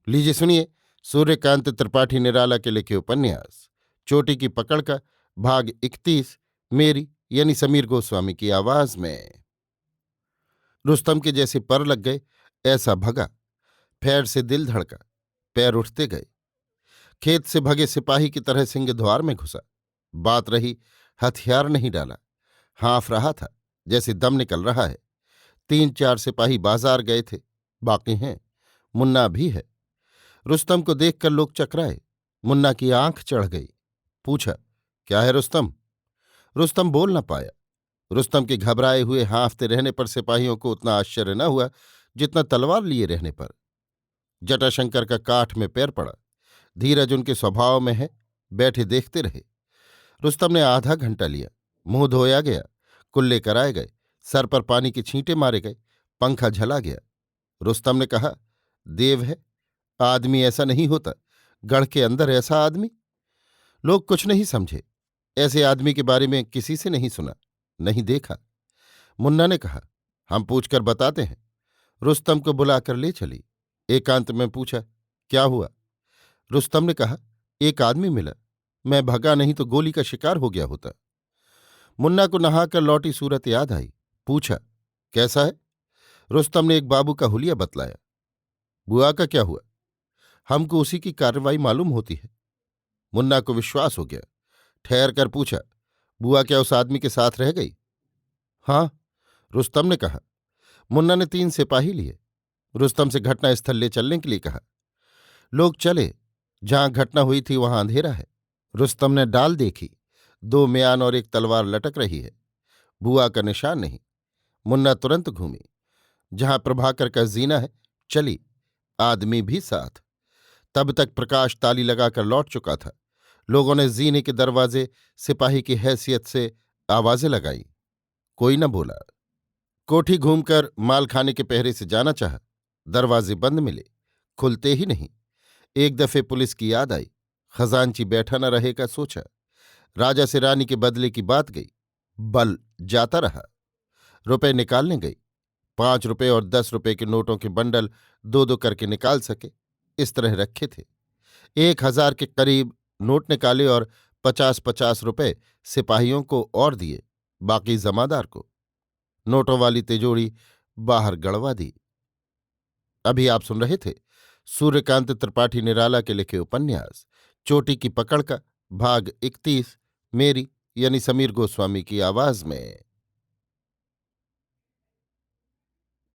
लीजिए सुनिए सूर्यकांत त्रिपाठी निराला के लिखे उपन्यास चोटी की पकड़ का भाग 31 मेरी यानी समीर गोस्वामी की आवाज में। रुस्तम के जैसे पर लग गए ऐसा भगा, फैर से दिल धड़का, पैर उठते गए। खेत से भगे सिपाही की तरह सिंह द्वार में घुसा। बात रही, हथियार नहीं डाला, हाँफ रहा था जैसे दम निकल रहा है। 3-4 सिपाही बाजार गए थे, बाकी हैं, मुन्ना भी है। रुस्तम को देखकर लोग चकराए। मुन्ना की आंख चढ़ गई। पूछा, क्या है रुस्तम? रुस्तम बोल न पाया। रुस्तम के घबराए हुए हाँफते रहने पर सिपाहियों को उतना आश्चर्य न हुआ जितना तलवार लिए रहने पर। जटाशंकर का काठ में पैर पड़ा। धीरज उनके स्वभाव में है, बैठे देखते रहे। रुस्तम ने आधा घंटा लिया। मुंह धोया गया, कुल्ले कराए गए, सर पर पानी के छींटे मारे गए, पंखा झला गया। रुस्तम ने कहा, देव है, आदमी ऐसा नहीं होता, गढ़ के अंदर ऐसा आदमी। लोग कुछ नहीं समझे। ऐसे आदमी के बारे में किसी से नहीं सुना, नहीं देखा। मुन्ना ने कहा, हम पूछकर बताते हैं। रुस्तम को बुलाकर ले चली। एकांत में पूछा, क्या हुआ? रुस्तम ने कहा, एक आदमी मिला, मैं भगा नहीं तो गोली का शिकार हो गया होता। मुन्ना को नहाकर लौटी सूरत याद आई। पूछा, कैसा है? रुस्तम ने एक बाबू का हुलिया बतलाया। बुआ का क्या हुआ? हमको उसी की कार्रवाई मालूम होती है। मुन्ना को विश्वास हो गया। ठहर कर पूछा, बुआ क्या उस आदमी के साथ रह गई? हाँ, रुस्तम ने कहा। मुन्ना ने 3 सिपाही लिए। रुस्तम से घटना स्थल ले चलने के लिए कहा। लोग चले। जहां घटना हुई थी वहां अंधेरा है। रुस्तम ने डाल देखी, 2 म्यान और एक तलवार लटक रही है। बुआ का निशान नहीं। मुन्ना तुरंत घूमी। जहां प्रभाकर का जीना है चली, आदमी भी साथ। तब तक प्रकाश ताली लगाकर लौट चुका था। लोगों ने जीने के दरवाजे सिपाही की हैसियत से आवाजें लगाईं। कोई न बोला। कोठी घूमकर मालखाने के पहरे से जाना चाहा, दरवाजे बंद मिले, खुलते ही नहीं। एक दफे पुलिस की याद आई। खजांची बैठा न रहेगा सोचा। राजा से रानी के बदले की बात गई। बल जाता रहा। रुपए निकालने गई। 5 रुपए और 10 रुपए के नोटों के बंडल 2-2 करके निकाल सके, इस तरह रखे थे। 1000 के करीब नोट निकाले और 50-50 रुपए सिपाहियों को और दिए, बाकी जमादार को। नोटों वाली तिजोरी बाहर गड़वा दी। अभी आप सुन रहे थे सूर्यकांत त्रिपाठी निराला के लिखे उपन्यास चोटी की पकड़ का भाग 31 मेरी यानी समीर गोस्वामी की आवाज में।